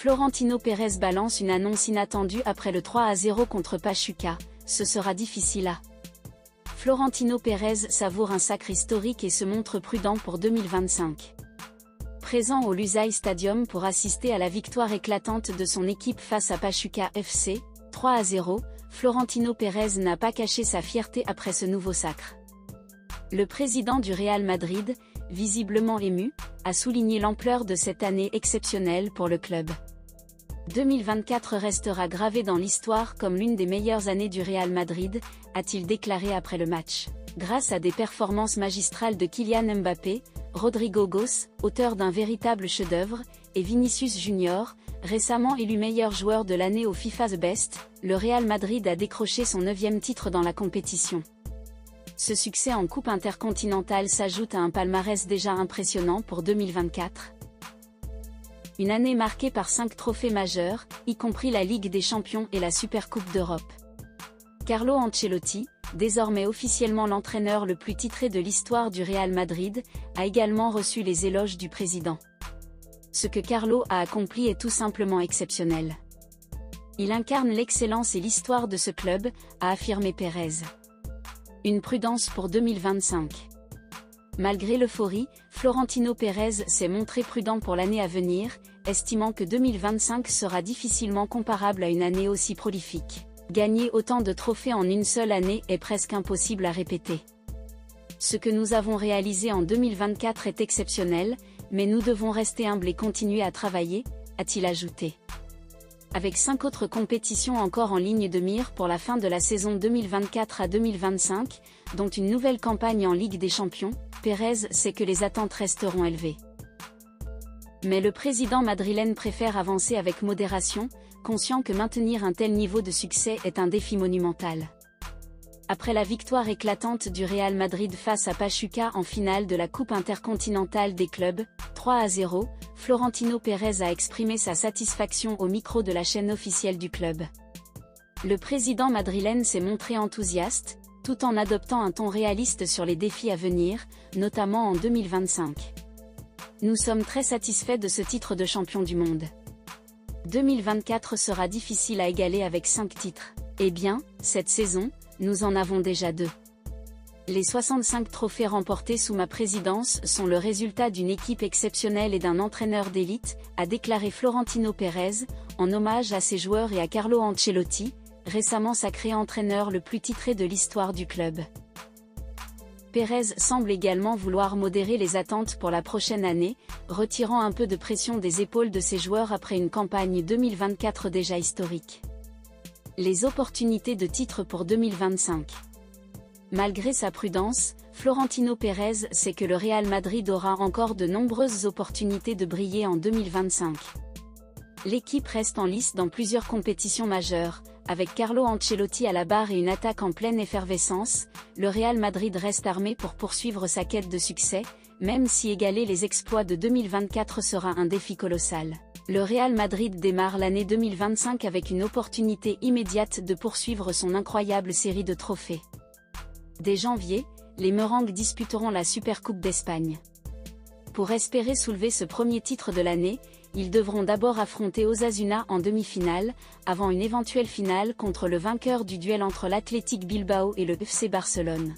Florentino Pérez balance une annonce inattendue après le 3-0 contre Pachuca, ce sera difficile à. Florentino Pérez savoure un sacre historique et se montre prudent pour 2025. Présent au Lusail Stadium pour assister à la victoire éclatante de son équipe face à Pachuca FC, 3-0, Florentino Pérez n'a pas caché sa fierté après ce nouveau sacre. Le président du Real Madrid, visiblement ému, a souligné l'ampleur de cette année exceptionnelle pour le club. 2024 restera gravé dans l'histoire comme l'une des meilleures années du Real Madrid, a-t-il déclaré après le match. Grâce à des performances magistrales de Kylian Mbappé, Rodrigo Goes, auteur d'un véritable chef-d'œuvre, et Vinicius Junior, récemment élu meilleur joueur de l'année au FIFA The Best, le Real Madrid a décroché son 9e titre dans la compétition. Ce succès en Coupe intercontinentale s'ajoute à un palmarès déjà impressionnant pour 2024. Une année marquée par 5 trophées majeurs, y compris la Ligue des Champions et la Supercoupe d'Europe. Carlo Ancelotti, désormais officiellement l'entraîneur le plus titré de l'histoire du Real Madrid, a également reçu les éloges du président. Ce que Carlo a accompli est tout simplement exceptionnel. Il incarne l'excellence et l'histoire de ce club, a affirmé Pérez. Une prudence pour 2025. Malgré l'euphorie, Florentino Pérez s'est montré prudent pour l'année à venir, estimant que 2025 sera difficilement comparable à une année aussi prolifique. Gagner autant de trophées en une seule année est presque impossible à répéter. Ce que nous avons réalisé en 2024 est exceptionnel, mais nous devons rester humbles et continuer à travailler, a-t-il ajouté. Avec 5 autres compétitions encore en ligne de mire pour la fin de la saison 2024 à 2025, dont une nouvelle campagne en Ligue des Champions, Pérez sait que les attentes resteront élevées. Mais le président madrilène préfère avancer avec modération, conscient que maintenir un tel niveau de succès est un défi monumental. Après la victoire éclatante du Real Madrid face à Pachuca en finale de la Coupe intercontinentale des clubs, 3-0, Florentino Pérez a exprimé sa satisfaction au micro de la chaîne officielle du club. Le président madrilène s'est montré enthousiaste, tout en adoptant un ton réaliste sur les défis à venir, notamment en 2025. Nous sommes très satisfaits de ce titre de champion du monde. 2024 sera difficile à égaler avec 5 titres. Eh bien, cette saison, nous en avons déjà 2. Les 65 trophées remportés sous ma présidence sont le résultat d'une équipe exceptionnelle et d'un entraîneur d'élite, a déclaré Florentino Pérez, en hommage à ses joueurs et à Carlo Ancelotti, récemment sacré entraîneur le plus titré de l'histoire du club. Pérez semble également vouloir modérer les attentes pour la prochaine année, retirant un peu de pression des épaules de ses joueurs après une campagne 2024 déjà historique. Les opportunités de titre pour 2025. Malgré sa prudence, Florentino Pérez sait que le Real Madrid aura encore de nombreuses opportunités de briller en 2025. L'équipe reste en lice dans plusieurs compétitions majeures, avec Carlo Ancelotti à la barre et une attaque en pleine effervescence, le Real Madrid reste armé pour poursuivre sa quête de succès, même si égaler les exploits de 2024 sera un défi colossal. Le Real Madrid démarre l'année 2025 avec une opportunité immédiate de poursuivre son incroyable série de trophées. Dès janvier, les Merengues disputeront la Supercoupe d'Espagne. Pour espérer soulever ce premier titre de l'année, ils devront d'abord affronter Osasuna en demi-finale, avant une éventuelle finale contre le vainqueur du duel entre l'Athletic Bilbao et le FC Barcelone.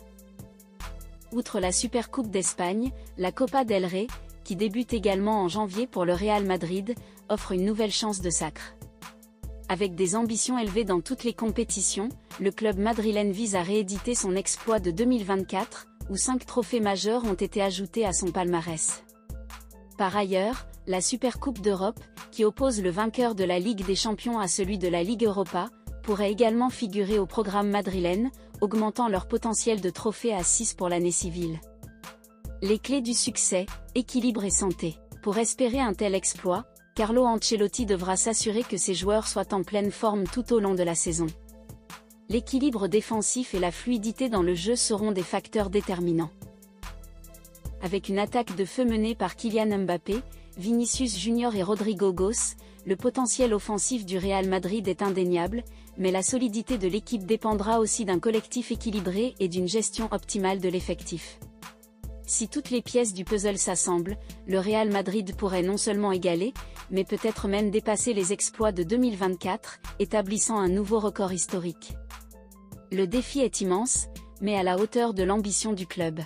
Outre la Supercoupe d'Espagne, la Copa del Rey, qui débute également en janvier pour le Real Madrid, offre une nouvelle chance de sacre. Avec des ambitions élevées dans toutes les compétitions, le club madrilène vise à rééditer son exploit de 2024, où 5 trophées majeurs ont été ajoutés à son palmarès. Par ailleurs, la Supercoupe d'Europe, qui oppose le vainqueur de la Ligue des Champions à celui de la Ligue Europa, pourrait également figurer au programme madrilène, augmentant leur potentiel de trophées à 6 pour l'année civile. Les clés du succès, équilibre et santé. Pour espérer un tel exploit, Carlo Ancelotti devra s'assurer que ses joueurs soient en pleine forme tout au long de la saison. L'équilibre défensif et la fluidité dans le jeu seront des facteurs déterminants. Avec une attaque de feu menée par Kylian Mbappé, Vinicius Junior et Rodrigo Goes, le potentiel offensif du Real Madrid est indéniable, mais la solidité de l'équipe dépendra aussi d'un collectif équilibré et d'une gestion optimale de l'effectif. Si toutes les pièces du puzzle s'assemblent, le Real Madrid pourrait non seulement égaler, mais peut-être même dépasser les exploits de 2024, établissant un nouveau record historique. Le défi est immense, mais à la hauteur de l'ambition du club.